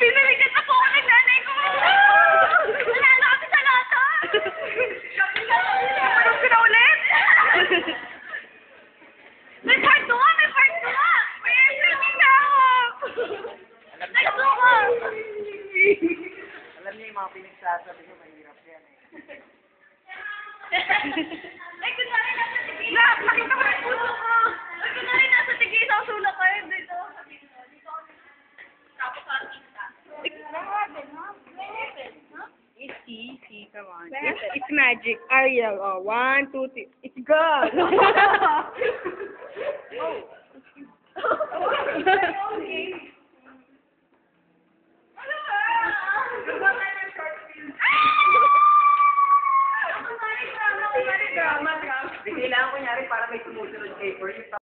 Pinalikat ako ng nanay ko! Nanalo kami sa loto! Anong ko na ulit? May part 2! May part 2! May everything na ako! Nagsuko! Alam niyo yung mga pinagsasabi ko, mahirap yan eh. Ay, kunwari nasa tigil. Nakita ko yung puso ko. Ay, kunwari nasa tigil sa sulok ko. Dito. Tapos artista. Easy, come on. It's magic. Ariel, 1, 2, 3. It's gone. Kailangan ko nyari para may sumusunod kay Fern.